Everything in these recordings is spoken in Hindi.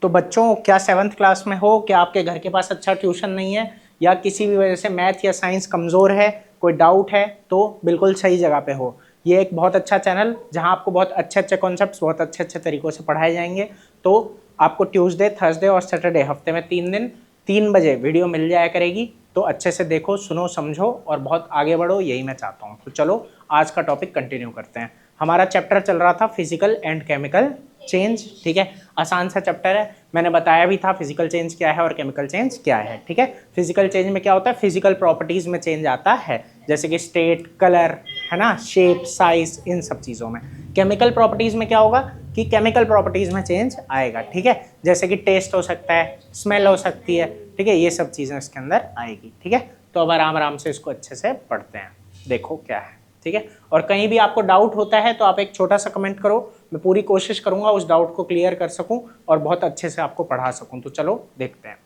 तो बच्चों, क्या 7th क्लास में हो, क्या आपके घर के पास अच्छा ट्यूशन नहीं है, या किसी भी वजह से मैथ या साइंस कमज़ोर है, कोई डाउट है, तो बिल्कुल सही जगह पे हो। ये एक बहुत अच्छा चैनल जहां आपको बहुत अच्छे अच्छे कॉन्सेप्ट्स बहुत अच्छे अच्छे तरीक़ों से पढ़ाए जाएंगे। तो आपको ट्यूसडे, थर्सडे और सैटरडे हफ्ते में 3 दिन 3 बजे वीडियो मिल जाया करेगी। तो अच्छे से देखो, सुनो, समझो और बहुत आगे बढ़ो, यही मैं चाहता हूँ। तो चलो आज का टॉपिक कंटिन्यू करते हैं। हमारा चैप्टर चल रहा था फिजिकल एंड केमिकल चेंज। ठीक है, आसान सा चैप्टर है। मैंने बताया भी था फिजिकल चेंज क्या है और केमिकल चेंज क्या है। ठीक है, फिजिकल चेंज में क्या होता है, फिजिकल प्रॉपर्टीज में चेंज आता है, जैसे कि स्टेट, कलर, है ना, शेप, साइज, इन सब चीज़ों में। केमिकल प्रॉपर्टीज में क्या होगा कि केमिकल प्रॉपर्टीज में चेंज आएगा। ठीक है, जैसे कि टेस्ट हो सकता है, स्मेल हो सकती है। ठीक है, ये सब चीज़ें इसके अंदर आएगी। ठीक है, तो अब आराम आराम से इसको अच्छे से पढ़ते हैं, देखो क्या है। ठीक है, और कहीं भी आपको डाउट होता है तो आप एक छोटा सा कमेंट करो, मैं पूरी कोशिश करूंगा उस डाउट को क्लियर कर सकूं और बहुत अच्छे से आपको पढ़ा सकूं। तो चलो देखते हैं।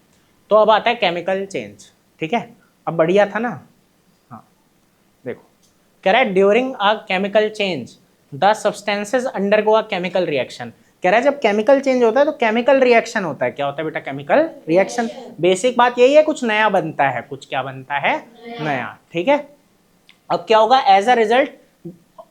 तो अब आता है केमिकल चेंज। ठीक है, अब बढ़िया था ना। हाँ, देखो कह रहा है during a chemical change the substances undergo a chemical reaction. कह रहा है जब केमिकल चेंज होता है तो केमिकल रिएक्शन होता है। क्या होता है बेटा, केमिकल रिएक्शन। बेसिक बात यही है, कुछ नया बनता है, कुछ क्या बनता है, नया। ठीक है, अब क्या होगा, as a result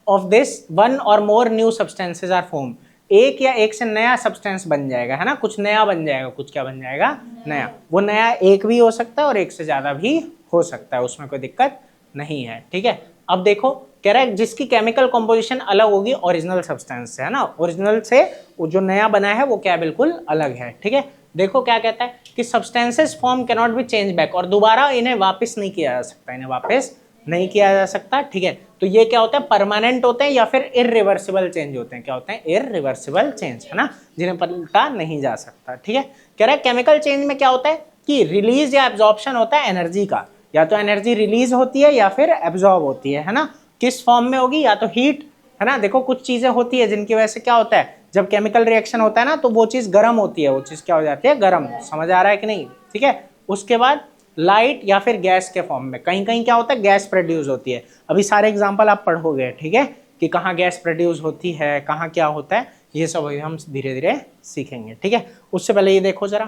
of this one और more new substances are form. एक या एक से नया सब्सटेंस बन जाएगा, है ना, कुछ नया बन जाएगा, कुछ क्या बन जाएगा, नया। वो नया एक भी हो सकता है और एक से ज्यादा भी हो सकता है, उसमें कोई दिक्कत नहीं है। ठीक है, अब देखो कह रहा है जिसकी केमिकल कॉम्पोजिशन अलग होगी ओरिजिनल सब्सटेंस से, है ना, ओरिजिनल से वो जो नया बना है वो क्या बिल्कुल अलग है। ठीक है, देखो क्या कहता है कि substances form can not be change back, और दोबारा इन्हें वापस नहीं किया जा सकता, इन्हें वापस नहीं किया जा सकता। ठीक है, तो ये क्या होता है, परमानेंट होते हैं या फिर इररिवर्सिबल चेंज होते हैं। क्या होते हैं, इररिवर्सिबल चेंज, है ना, जिन्हें पलटा नहीं जा सकता। ठीक है, कह रहा है केमिकल चेंज में क्या होता है कि रिलीज या एब्जॉर्प्शन होता है एनर्जी का, या तो एनर्जी रिलीज होती है या फिर एब्जॉर्ब होती है ना। किस फॉर्म में होगी, या तो हीट, है ना। देखो कुछ चीजें होती है जिनकी वजह से क्या होता है, जब केमिकल रिएक्शन होता है ना तो वो चीज गर्म होती है, वो चीज क्या हो जाती है, गर्म। समझ आ रहा है कि नहीं। ठीक है, उसके बाद लाइट या फिर गैस के फॉर्म में, कहीं कहीं क्या होता है, गैस प्रोड्यूस होती है। अभी सारे एग्जांपल आप पढ़ोगे। ठीक है, कि कहाँ गैस प्रोड्यूस होती है, कहाँ क्या होता है, ये सब अभी हम धीरे धीरे सीखेंगे। ठीक है, उससे पहले ये देखो जरा,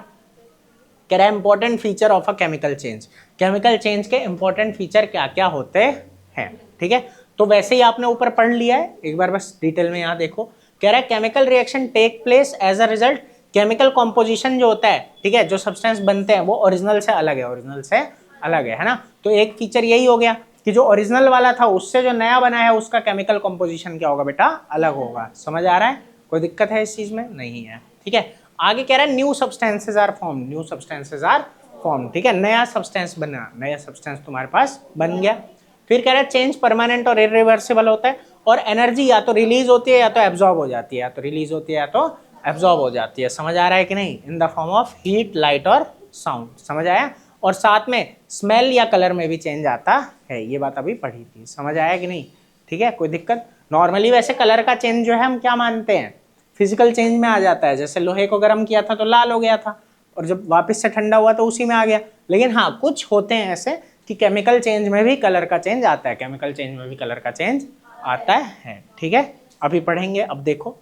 कह रहा है important feature of a chemical change. Chemical change के इंपॉर्टेंट फीचर क्या क्या होते हैं। ठीक है, तो वैसे ही आपने ऊपर पढ़ लिया है, एक बार बस डिटेल में यहाँ देखो। कह रहा है chemical reaction take place as a result, chemical composition जो होता है, ठीक है, जो सब्सटेंस बनते हैं वो ओरिजिनल से अलग है, ओरिजिनल से अलग है ना। तो एक फीचर यही हो गया कि जो ओरिजिनल वाला था उससे जो नया बना है उसका केमिकल कॉम्पोजिशन क्या होगा बेटा, अलग होगा। समझ आ रहा है, कोई दिक्कत है इस चीज में, नहीं है। ठीक है, आगे कह रहा है new substances are form, new substances are form. ठीक है, नया सब्सटेंस बना, नया सब्सटेंस तुम्हारे पास बन गया। फिर कह रहा है चेंज परमानेंट और इरिवर्सिबल होता है, और एनर्जी या तो रिलीज होती है या तो एब्जॉर्ब हो जाती है, या तो रिलीज होती है या तो एब्जॉर्ब हो जाती है। समझ आ रहा है कि नहीं, in the form of heat, light और साउंड। समझ आया, और साथ में स्मेल या कलर में भी चेंज आता है, ये बात अभी पढ़ी थी। समझ आया कि नहीं। ठीक है, कोई दिक्कत। नॉर्मली वैसे कलर का चेंज जो है हम क्या मानते हैं, फिजिकल चेंज में आ जाता है। जैसे लोहे को गर्म किया था तो लाल हो गया था, और जब वापस से ठंडा हुआ तो उसी में आ गया। लेकिन हाँ, कुछ होते हैं ऐसे कि केमिकल चेंज में भी कलर का चेंज आता है, केमिकल चेंज में भी कलर का चेंज आता है। ठीक है, अभी पढ़ेंगे। अब देखो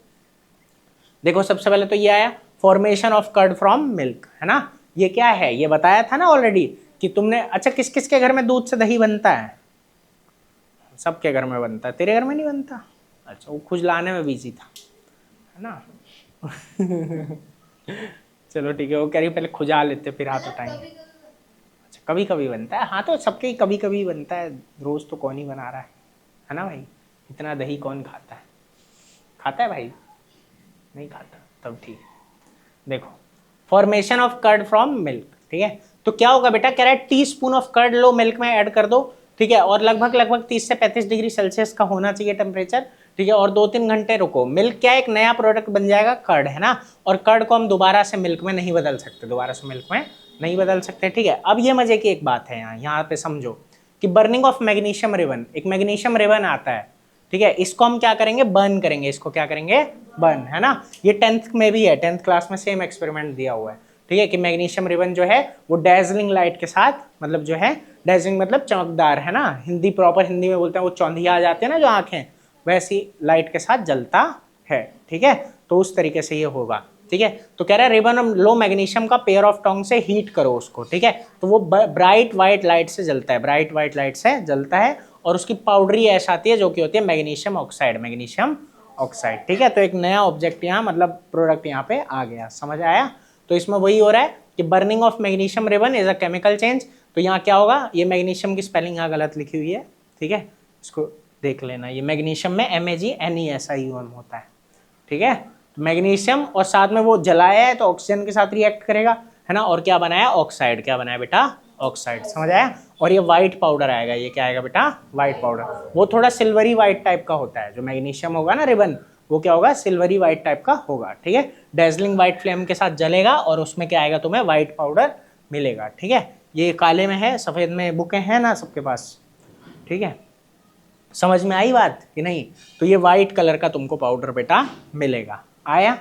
देखो सबसे पहले तो ये आया formation of curd from milk, है ना। ये क्या है, ये बताया था ना ऑलरेडी कि तुमने। अच्छा, किस किस के घर में दूध से दही बनता है, सबके घर में बनता है, तेरे घर में नहीं बनता। अच्छा, वो खुद लाने में बिजी था, है ना। चलो ठीक है, वो कह रही पहले खुजा लेते फिर हाथ उठाएंगे। अच्छा, कभी कभी बनता है, हाँ तो सबके ही कभी कभी बनता है, रोज तो कौन ही बना रहा है ना भाई। इतना दही कौन खाता है, खाता है भाई, नहीं खाता, तब ठीक है। देखो formation of curd from milk. ठीक है, तो क्या होगा बेटा, कह रहा है टी स्पून ऑफ कर्ड लो मिल्क में ऐड कर दो। ठीक है, और लगभग 30 से 35 डिग्री सेल्सियस का होना चाहिए टेम्परेचर। ठीक है, और 2-3 घंटे रुको। मिल्क क्या एक नया प्रोडक्ट बन जाएगा, कर्ड, है ना। और कर्ड को हम दोबारा से मिल्क में नहीं बदल सकते, दोबारा से मिल्क में नहीं बदल सकते। ठीक है, अब ये मजे की एक बात है, यहाँ पे समझो कि बर्निंग ऑफ मैग्नीशियम रिबन, एक मैग्नीशियम रिबन आता है। ठीक है, इसको हम क्या करेंगे, बर्न करेंगे, इसको क्या करेंगे, बर्न, है ना। ये 10th में भी है, 10th क्लास में सेम एक्सपेरिमेंट दिया हुआ है। ठीक है, कि मैग्नीशियम रिबन जो है वो डेजलिंग लाइट के साथ, मतलब जो है डेजलिंग मतलब चमकदार, है ना, हिंदी प्रॉपर हिंदी में बोलते हैं वो चौंधिया आ जाते हैं ना जो आंखें, वैसी लाइट के साथ जलता है। ठीक है, तो उस तरीके से ये होगा। ठीक है। तो कह रहा है रिबन ऑफ लो मैग्नीशियम का पेयर ऑफ टोंग से हीट करो उसको, ठीक है। तो वो ब्राइट वाइट लाइट से जलता है, ब्राइट वाइट लाइट से जलता है, और उसकी पाउडरी ऐश आती है जो कि होती है मैग्नीशियम ऑक्साइड, मैग्नीशियम ऑक्साइड, ठीक है। तो एक नया ऑब्जेक्ट यहाँ मतलब प्रोडक्ट यहाँ पे आ गया, समझ आया। तो इसमें वही हो रहा है कि burning of magnesium ribbon is a chemical change. तो यहाँ क्या होगा, ये मैग्नीशियम की स्पेलिंग यहाँ गलत लिखी हुई है, ठीक है, इसको देख लेना। ये मैग्नीशियम में MAGNESIUM होता है, ठीक है। तो मैग्नीशियम और साथ में वो जलाया है तो ऑक्सीजन के साथ रिएक्ट करेगा, है ना, और क्या बनाया, ऑक्साइड, क्या बनाया बेटा, ऑक्साइड, समझ आया। और ये व्हाइट पाउडर आएगा, ये क्या आएगा बेटा, व्हाइट पाउडर। वो थोड़ा सिल्वरी व्हाइट टाइप का होता है, जो मैग्नीशियम होगा ना रिबन, वो क्या होगा, सिल्वरी व्हाइट टाइप का होगा, ठीक है। डेजलिंग व्हाइट फ्लेम के साथ जलेगा और उसमें क्या आएगा, तुम्हें व्हाइट पाउडर मिलेगा, ठीक है। ये काले में है, सफेद में बुकें हैं ना सबके पास, ठीक है। समझ में आई बात कि नहीं। तो ये व्हाइट कलर का तुमको पाउडर बेटा मिलेगा, आया।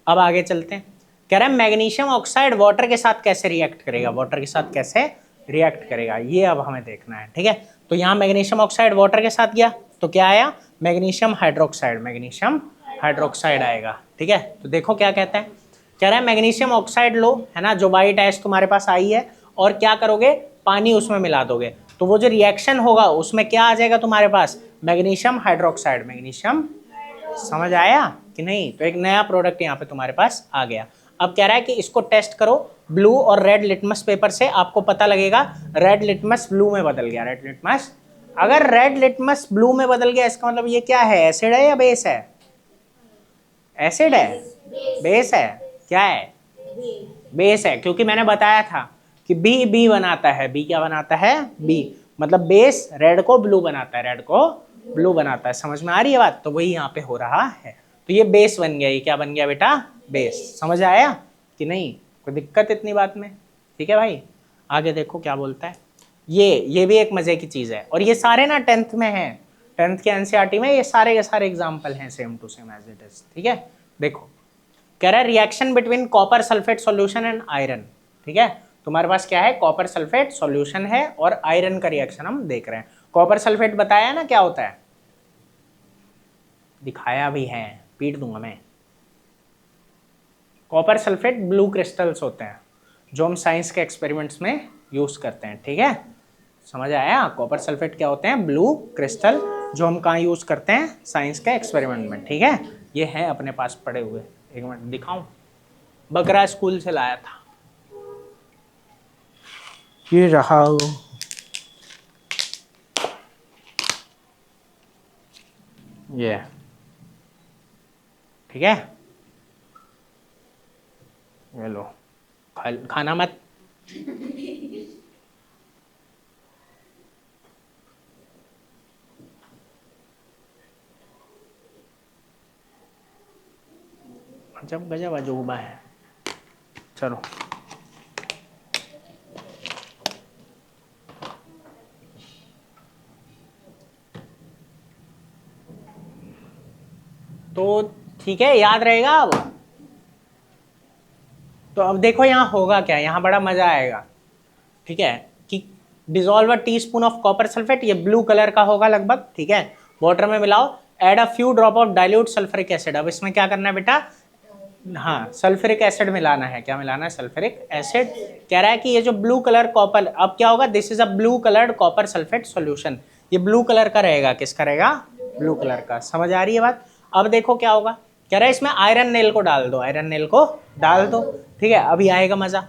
अब आगे चलते हैं। कह रहा है मैग्नीशियम ऑक्साइड वाटर के साथ कैसे रिएक्ट करेगा, वाटर के साथ कैसे रिएक्ट करेगा, ये अब हमें देखना है, ठीक है। तो यहाँ मैग्नीशियम ऑक्साइड वाटर के साथ गया तो क्या आया, मैग्नीशियम हाइड्रोक्साइड, मैग्नीशियम हाइड्रोक्साइड आएगा, ठीक है। तो देखो क्या कहता है, कह रहा है मैग्नीशियम ऑक्साइड लो, है ना, जो व्हाइट ऐश तुम्हारे पास आई है, और क्या करोगे, पानी उसमें मिला दोगे, तो वो जो रिएक्शन होगा उसमें क्या आ जाएगा तुम्हारे पास, मैग्नीशियम हाइड्रोक्साइड, मैग्नीशियम, समझ आया कि नहीं। तो एक नया प्रोडक्ट यहाँ पे तुम्हारे पास आ गया। अब कह रहा है कि इसको टेस्ट करो ब्लू और रेड लिटमस पेपर से, आपको पता लगेगा रेड लिटमस ब्लू में बदल गया, रेड लिटमस, अगर रेड लिटमस ब्लू में बदल गया इसका मतलब ये क्या है, एसिड है या बेस है, एसिड है, बेस है, क्या है, बेस है, क्योंकि मैंने बताया था कि बी बनाता है, बी क्या बनाता है, बी मतलब बेस रेड को ब्लू बनाता है, रेड को ब्लू बनाता है, समझ में आ रही है बात। तो वही यहाँ पे हो रहा है, तो ये बेस बन गया, ये क्या बन गया बेटा, बेस, समझ आया कि नहीं, कोई दिक्कत इतनी बात में, ठीक है भाई। आगे देखो क्या बोलता है, ये भी एक मजे की चीज है, और ये सारे ना 10th में है, 10th के एनसीईआरटी में ये सारे के सारे एग्जाम्पल हैं same to same as it is, ठीक है। देखो कह रहा है reaction between copper sulphate solution and iron, ठीक है। तुम्हारे पास क्या है, कॉपर सल्फेट सॉल्यूशन है और आयरन का रिएक्शन हम देख रहे हैं। कॉपर सल्फेट बताया ना क्या होता है, दिखाया भी है, पीट दूंगा मैं। कॉपर सल्फेट ब्लू क्रिस्टल्स होते हैं जो हम साइंस के एक्सपेरिमेंट्स में यूज करते हैं, ठीक है, समझ आया। कॉपर सल्फेट क्या होते हैं, ब्लू क्रिस्टल, जो हम कहाँ यूज करते हैं, साइंस के एक्सपेरिमेंट में, ठीक है। ये है अपने पास पड़े हुए, एक मिनट दिखाऊं, बकरा स्कूल से लाया था, ये रहा, ये, ठीक है, ये लो, खाना मत, जब गजब अजूबा है, चलो। तो ठीक है, याद रहेगा अब। तो अब देखो यहाँ होगा क्या, यहाँ बड़ा मजा आएगा, ठीक है, कि dissolve a teaspoon of copper sulphate, ये ब्लू कलर का होगा लगभग, ठीक है, वाटर में मिलाओ, add a few drop of dilute sulphuric acid. अब इसमें क्या करना है बेटा, हाँ सल्फ्यूरिक एसिड मिलाना है, क्या मिलाना है, सल्फ्यूरिक एसिड। कह रहा है कि ये जो ब्लू कलर कॉपर, अब क्या होगा, this is a blue coloured copper sulphate solution, ये ब्लू कलर का रहेगा, किसका रहेगा, ब्लू कलर का, समझ आ रही है बात। अब देखो क्या होगा, कह रहा है इसमें आयरन नेल को डाल दो, आयरन नेल को डाल दो, ठीक है, अभी आएगा मजा।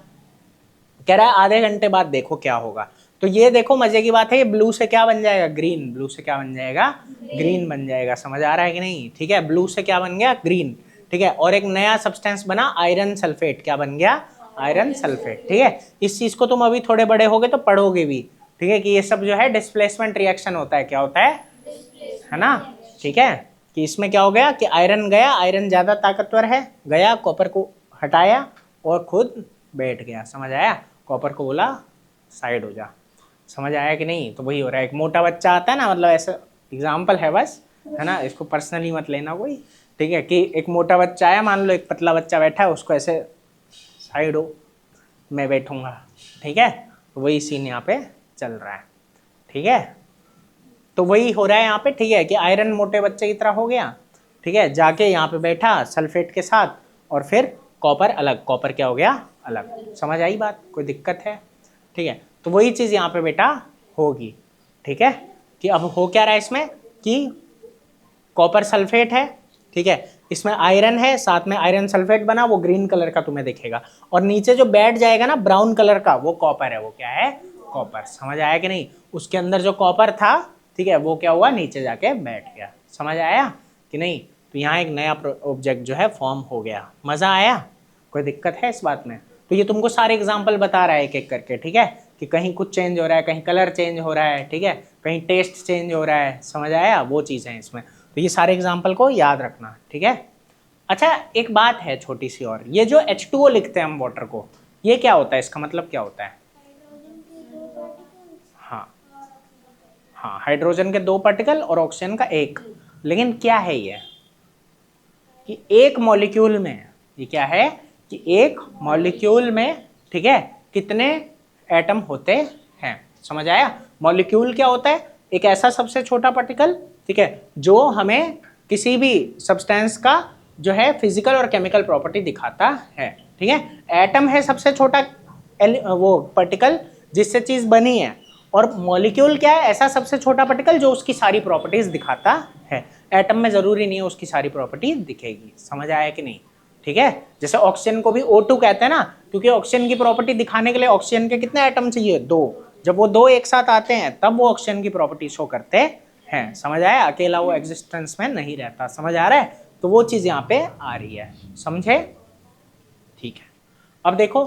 कह रहा है आधे घंटे बाद देखो क्या होगा। तो ये देखो मजे की बात है, ये ब्लू से क्या बन जाएगा, ग्रीन, ब्लू से क्या बन जाएगा, ग्रीन बन जाएगा, समझ आ रहा है कि नहीं, ठीक है, ब्लू से क्या बन गया, ग्रीन, ठीक है। और एक नया सब्सटेंस बना आयरन सल्फेट, क्या बन गया, आयरन सल्फेट, ठीक है। इस चीज को तुम अभी थोड़े बड़े होगे तो पढ़ोगे भी, ठीक है, कि ये सब जो है डिस्प्लेसमेंट रिएक्शन होता है, क्या होता है ना, ठीक है, कि इसमें क्या हो गया कि आयरन गया, आयरन ज्यादा ताकतवर है, गया कॉपर को हटाया और खुद बैठ गया, समझ आया, कॉपर को बोला साइड हो जा, समझ आया कि नहीं। तो वही हो रहा है, एक मोटा बच्चा आता है ना, मतलब ऐसा एग्जाम्पल है बस, है ना, इसको पर्सनली मत लेना कोई, ठीक है, कि एक मोटा बच्चा आया, मान लो एक पतला बच्चा बैठा है, उसको ऐसे साइड हो, मैं बैठूंगा, ठीक है, तो वही सीन यहाँ पे चल रहा है, ठीक है। तो वही हो रहा है यहाँ पे, ठीक है, कि आयरन मोटे बच्चे की तरह हो गया, ठीक है, जाके यहाँ पे बैठा सल्फेट के साथ और फिर कॉपर अलग, कॉपर क्या हो गया, अलग। समझ आई बात, कोई दिक्कत है? ठीक है, तो वही चीज़ यहाँ पे बेटा होगी। ठीक है, कि अब हो क्या रहा है इसमें कि कॉपर सल्फेट है, ठीक है, इसमें आयरन है, साथ में आयरन सल्फेट बना, वो ग्रीन कलर का तुम्हें दिखेगा, और नीचे जो बैठ जाएगा ना ब्राउन कलर का, वो कॉपर है। वो क्या है, कॉपर। समझ आया कि नहीं? उसके अंदर जो कॉपर था, ठीक है, वो क्या हुआ, नीचे जाके बैठ गया। समझ आया कि नहीं? तो यहाँ एक नया ऑब्जेक्ट जो है फॉर्म हो गया। मजा आया? कोई दिक्कत है इस बात में? तो ये तुमको सारे एग्जाम्पल बता रहा है एक एक करके, ठीक है, कि कहीं कुछ चेंज हो रहा है, कहीं कलर चेंज हो रहा है, ठीक है, कहीं टेस्ट चेंज हो रहा है। समझ आया? वो चीज़ है इसमें। तो ये सारे एग्जाम्पल को याद रखना, ठीक है। अच्छा, एक बात है छोटी सी और, ये जो H2O लिखते हैं हम वाटर को, ये क्या होता है, इसका मतलब क्या होता है? हाँ हाँ, हाइड्रोजन के 2 पार्टिकल और ऑक्सीजन का 1। लेकिन क्या है ये कि एक मॉलिक्यूल में, ये क्या है कि एक मॉलिक्यूल में, ठीक है, कितने एटम होते हैं। समझ आया? मॉलिक्यूल क्या होता है? एक ऐसा सबसे छोटा पार्टिकल, ठीक है, जो हमें किसी भी सब्सटेंस का जो है फिजिकल और केमिकल प्रॉपर्टी दिखाता है। ठीक है, एटम है सबसे छोटा वो पार्टिकल जिससे चीज बनी है, और मॉलिक्यूल क्या है, ऐसा सबसे छोटा पार्टिकल जो उसकी सारी प्रॉपर्टीज दिखाता है। एटम में जरूरी नहीं है उसकी सारी प्रॉपर्टी दिखेगी। समझ आया कि नहीं? ठीक है, जैसे ऑक्सीजन को भी O2 कहते हैं ना, क्योंकि ऑक्सीजन की प्रॉपर्टी दिखाने के लिए ऑक्सीजन के कितने एटम चाहिए, 2। जब वो 2 एक साथ आते हैं तब वो ऑक्सीजन की प्रॉपर्टी शो करते हैं। समझ आया? अकेला वो एग्जिस्टेंस में नहीं रहता। समझ आ रहा है? तो वो चीज यहाँ पे आ रही है। समझे? ठीक है, अब देखो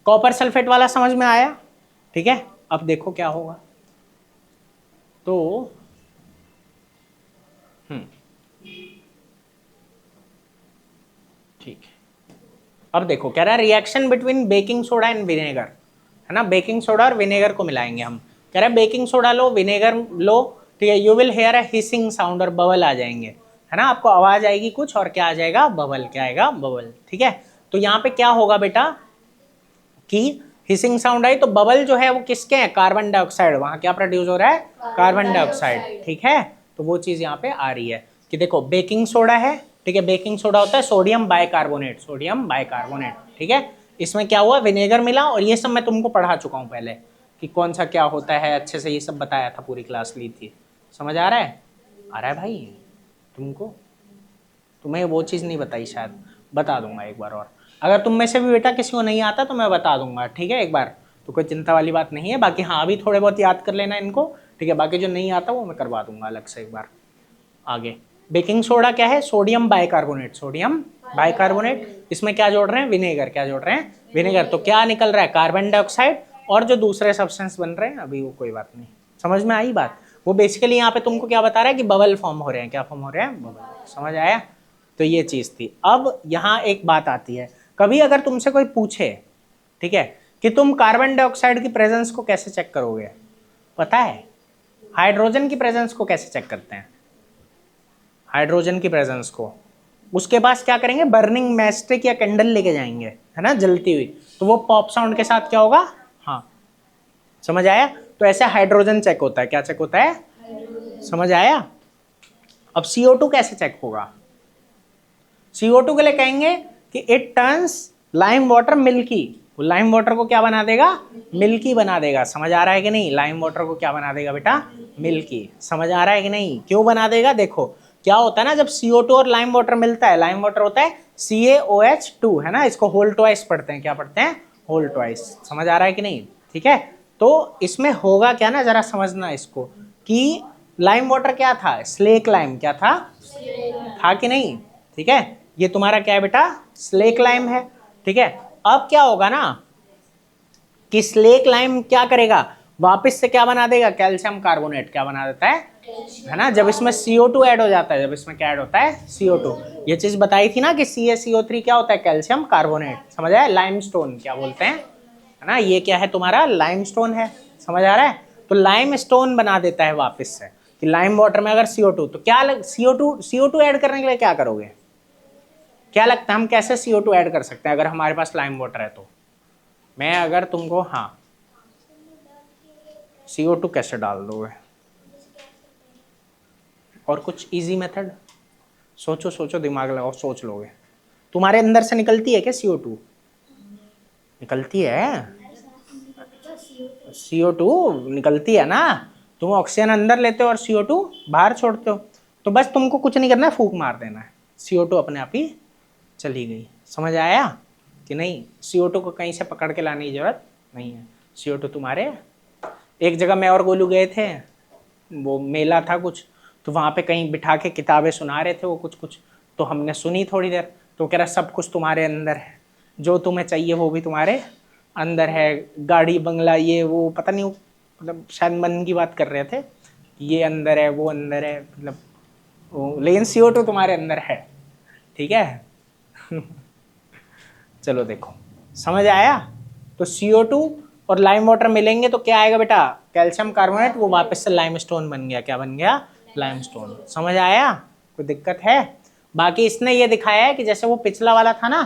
कॉपर सल्फेट वाला समझ में आया। ठीक है, अब देखो क्या होगा। तो ठीक है, अब देखो क्या रहा है, reaction between baking soda and vinegar, है ना। बेकिंग सोडा और विनेगर को मिलाएंगे हम। कह रहा है बेकिंग सोडा लो, विनेगर लो, ठीक है, you will hair a hissing sound, और बबल आ जाएंगे, है ना। आपको आवाज आएगी कुछ, और क्या आ जाएगा, बबल। क्या आएगा, बबल। ठीक है, तो यहाँ पे क्या होगा बेटा कि हिसिंग साउंड आई, तो बबल जो है वो किसके हैं, कार्बन डाइऑक्साइड। वहां क्या प्रोड्यूस हो रहा है, कार्बन डाइऑक्साइड। ठीक है, तो वो चीज यहाँ पे आ रही है कि देखो बेकिंग सोडा है, ठीक है, बेकिंग सोडा होता है सोडियम बाइकार्बोनेट, सोडियम बाइकार्बोनेट। ठीक है, इसमें क्या हुआ, विनेगर मिला, और ये सब मैं तुमको पढ़ा चुका हूँ पहले कि कौन सा क्या होता है, अच्छे से ये सब बताया था, पूरी क्लास ली थी। समझ आ रहा है? आ रहा है भाई तुमको? तुम्हें वो चीज़ नहीं बताई शायद, बता दूंगा एक बार और। अगर तुम में से भी बेटा किसी को नहीं आता तो मैं बता दूंगा, ठीक है, एक बार, तो कोई चिंता वाली बात नहीं है। बाकी हाँ, अभी थोड़े बहुत याद कर लेना इनको, ठीक है, बाकी जो नहीं आता वो मैं करवा दूंगा अलग से एक बार। आगे बेकिंग सोडा क्या है, सोडियम बाइकार्बोनेट, सोडियम बाइकार्बोनेट। इसमें क्या जोड़ रहे हैं, विनेगर। क्या जोड़ रहे हैं, विनेगर। तो क्या निकल रहा है, कार्बन डाइऑक्साइड, और जो दूसरे सब्सटेंस बन रहे हैं अभी वो कोई बात नहीं। समझ में आई बात? वो बेसिकली यहाँ पे तुमको क्या बता रहा है कि बबल फॉर्म हो रहे हैं। क्या फॉर्म हो रहे हैं, बबल। समझ आया? तो ये चीज थी। अब यहाँ एक बात आती है, कभी अगर तुमसे कोई पूछे, ठीक है, कि तुम कार्बन डाइऑक्साइड की प्रेजेंस को कैसे चेक करोगे, पता है? हाइड्रोजन की प्रेजेंस को कैसे चेक करते हैं, हाइड्रोजन की प्रेजेंस को, उसके पास क्या करेंगे, बर्निंग मैस्टिक या कैंडल लेके जाएंगे, है ना, जलती हुई, तो वो पॉप साउंड के साथ क्या होगा, हाँ, समझ आया? तो ऐसे हाइड्रोजन चेक होता है। क्या चेक होता है, समझ आया? अब CO2 कैसे चेक होगा, CO2 के लिए कहेंगे कि it turns lime water milky. Lime water को क्या बना देगा, मिल्की बना देगा। समझ आ रहा है कि नहीं? लाइम वाटर को क्या बना देगा बेटा, मिल्की। समझ आ रहा है कि नहीं? क्यों बना देगा, देखो क्या होता है ना, जब CO2 और लाइम वाटर मिलता है, लाइम वाटर होता है CaOH2, है ना, इसको होल ट्वाइस पढ़ते हैं। क्या पढ़ते हैं, होल ट्वाइस। समझ आ रहा है कि नहीं? ठीक है, तो इसमें होगा क्या ना, जरा समझना इसको, कि लाइम वाटर क्या था, स्लेक लाइम। क्या था कि नहीं? ठीक है, ये तुम्हारा क्या है बेटा, स्लेक लाइम है। ठीक है, अब क्या होगा ना कि स्लेक लाइम क्या करेगा, वापस से क्या बना देगा, कैल्शियम कार्बोनेट। क्या बना देता है ना, जब इसमें CO2 ऐड हो जाता है, जब इसमें क्या ऐड होता है, CO2। ये चीज बताई थी ना कि CaCO3 क्या होता है, कैल्शियम कार्बोनेट। समझ आया? लाइमस्टोन क्या बोलते हैं, है ना, ये क्या है तुम्हारा, लाइमस्टोन है। समझ आ रहा है? तो लाइमस्टोन बना देता है वापस से, कि लाइम वाटर में अगर CO2, तो क्या CO2 ऐड करने के लिए क्या करोगे, क्या लगता है हम कैसे CO2 ऐड कर सकते हैं अगर हमारे पास लाइम वाटर है? तो मैं अगर तुमको, हाँ, CO2 कैसे डाल दोगे, और कुछ इजी मेथड सोचो, सोचो, दिमाग लगाओ, सोच लोगे। तुम्हारे अंदर से निकलती है क्या CO2? निकलती है, CO2 निकलती है ना। तुम ऑक्सीजन अंदर लेते हो और CO2 बाहर छोड़ते हो। तो बस तुमको कुछ नहीं करना है, फूंक मार देना है, CO2 अपने आप ही चली गई। समझ आया कि नहीं? CO2 को कहीं से पकड़ के लाने की जरूरत नहीं है। CO2 तुम्हारे, एक जगह मैं और गोलू गए थे, वो मेला था कुछ, तो वहाँ पे कहीं बिठा के किताबें सुना रहे थे वो कुछ कुछ, तो हमने सुनी थोड़ी देर, तो कह रहा सब कुछ तुम्हारे अंदर है, जो तुम्हें चाहिए वो भी तुम्हारे अंदर है, गाड़ी बंगला ये वो पता नहीं, मतलब शायद मन की बात कर रहे थे, ये अंदर है वो अंदर है, मतलब लेकिन CO2 तुम्हारे अंदर है, ठीक है। चलो देखो, समझ आया? तो CO2 और लाइम वाटर मिलेंगे तो क्या आएगा बेटा? कैल्शियम कार्बोनेट, वो वापस से लाइमस्टोन बन गया। क्या बन गया? लाइमस्टोन। समझ आया? कोई दिक्कत है? बाकी इसने ये दिखाया है कि जैसे वो पिछला वाला था ना,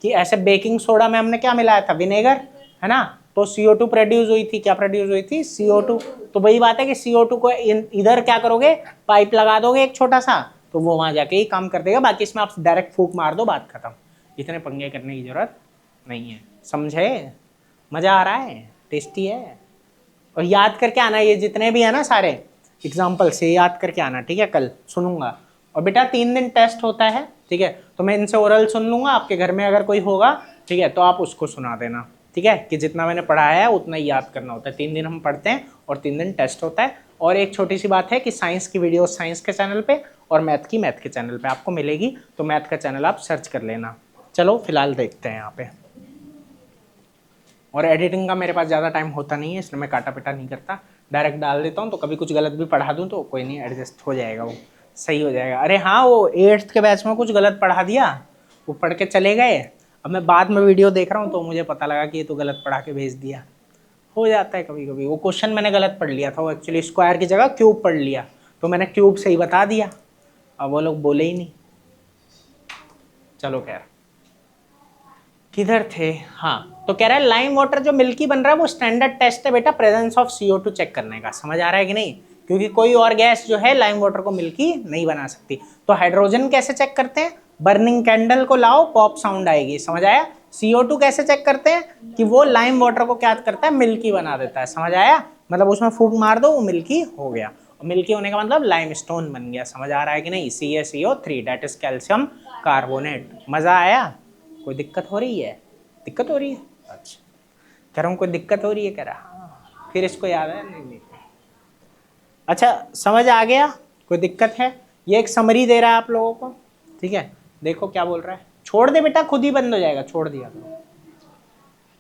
कि ऐसे बेकिंग सोडा में हमने क्या मिलाया था? विनेगर, है ना, तो CO2 प्रोड्यूस हुई थी। क्या प्रोड्यूस हुई थी? CO2। तो वही बात है कि CO2 को इधर क्या करोगे? पाइप लगा दोगे एक छोटा सा, तो वो वहां जाके ही काम कर देगा। बाकी इसमें आप डायरेक्ट फूंक मार दो, बात खत्म। इतने पंगे करने की जरूरत नहीं है। समझे? मजा आ रहा है? टेस्टी है? और याद करके आना, ये जितने भी है ना सारे एग्जाम्पल से याद करके आना, ठीक है? कल सुनूंगा। और बेटा 3 दिन टेस्ट होता है, ठीक है? तो मैं इनसे ओरल सुन लूंगा, आपके घर में अगर कोई होगा, ठीक है, तो आप उसको सुना देना, ठीक है? कि जितना मैंने पढ़ाया है उतना ही याद करना होता है। 3 दिन हम पढ़ते हैं और 3 दिन टेस्ट होता है। और एक छोटी सी बात है कि साइंस की वीडियो साइंस के चैनल पे और मैथ की मैथ के चैनल पे आपको मिलेगी, तो मैथ का चैनल आप सर्च कर लेना। चलो फिलहाल देखते हैं यहाँ पे। और एडिटिंग का मेरे पास ज़्यादा टाइम होता नहीं है, इसलिए मैं काटा पिटा नहीं करता, डायरेक्ट डाल देता हूँ। तो कभी कुछ गलत भी पढ़ा दूँ तो कोई नहीं, एडजस्ट हो जाएगा, वो सही हो जाएगा। अरे हाँ, वो 8th के बैच में कुछ गलत पढ़ा दिया, वो पढ़ के चले गए। अब मैं बाद में वीडियो देख रहा हूँ तो मुझे पता लगा कि ये तो गलत पढ़ा के भेज दिया। हो जाता है कभी कभी। वो क्वेश्चन मैंने गलत पढ़ लिया था, वो एक्चुअली स्क्वायर की जगह क्यूब पढ़ लिया, तो मैंने क्यूब सही बता दिया। अब वो लोग बोले ही नहीं। चलो खैर, किधर थे? हाँ, तो कह रहा है लाइम वाटर जो मिल्की बन रहा है वो स्टैंडर्ड टेस्ट है बेटा प्रेजेंस ऑफ CO2 चेक करने का। समझ आ रहा है कि नहीं? क्योंकि कोई और गैस जो है लाइम वाटर को मिल्की नहीं बना सकती। तो हाइड्रोजन कैसे चेक करते हैं? बर्निंग कैंडल को लाओ, पॉप साउंड आएगी। समझ आया? CO2 कैसे चेक करते हैं? कि वो लाइम वाटर को क्या करता है? मिल्की बना देता है। समझ आया? मतलब उसमें फूंक मार दो, वो मिल्की हो गया। और मिल्की होने का मतलब लाइमस्टोन बन गया। समझ आ रहा है कि नहीं? CaCO3 that is calcium carbonate. मजा आया? कोई दिक्कत हो रही है? दिक्कत हो रही है? अच्छा, कह रहा हूँ कोई दिक्कत हो रही है, कह रहा हाँ, फिर इसको याद है? नहीं। अच्छा, समझ आ गया? कोई दिक्कत है? ये एक समरी दे रहा है आप लोगों को, ठीक है? देखो क्या बोल रहा है। छोड़ दे बेटा, खुद ही बंद हो जाएगा, छोड़ दिया करो।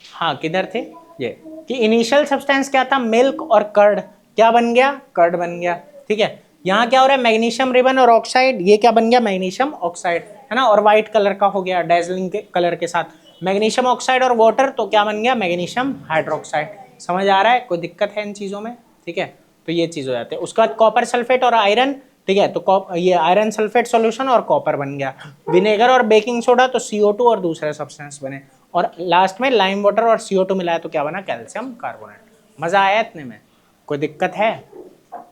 हाँ, किधर थे? ये कि इनिशियल सब्सटेंस क्या था? मिल्क और कर्ड। क्या बन गया? कर्ड बन गया, ठीक है? यहाँ क्या हो रहा है? मैग्नीशियम रिबन और ऑक्साइड, ये क्या बन गया? मैग्नीशियम ऑक्साइड, है ना? और व्हाइट कलर का हो गया डेजलिंग के कलर के साथ। मैग्नीशियम ऑक्साइड और वाटर, तो क्या बन गया? Magnesium hydroxide. समझ आ रहा है? कोई दिक्कत है इन चीज़ों में? ठीक है, तो ये चीज़ हो जाती है। उसके बाद कॉपर सल्फेट और आयरन, ठीक है? तो ये आयरन सल्फेट सॉल्यूशन और कॉपर बन गया। विनेगर और बेकिंग सोडा, तो CO2 और दूसरे सब्सटेंस बने। और लास्ट में लाइम वाटर और CO2 मिलाया तो क्या बना? Calcium carbonate. मज़ा आया इतने में? कोई दिक्कत है?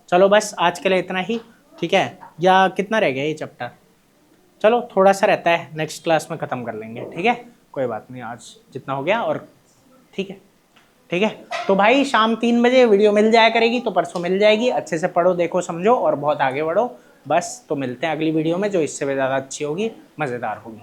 चलो बस आज के लिए इतना ही, ठीक है? या कितना रह गया ये चैप्टर? चलो थोड़ा सा रहता है, नेक्स्ट क्लास में ख़त्म कर लेंगे, ठीक है? कोई बात नहीं, आज जितना हो गया। और ठीक है, ठीक है। तो भाई शाम 3 बजे वीडियो मिल जाया करेगी, तो परसों मिल जाएगी। अच्छे से पढ़ो, देखो, समझो और बहुत आगे बढ़ो। बस तो मिलते हैं अगली वीडियो में, जो इससे भी ज़्यादा अच्छी होगी, मज़ेदार होगी।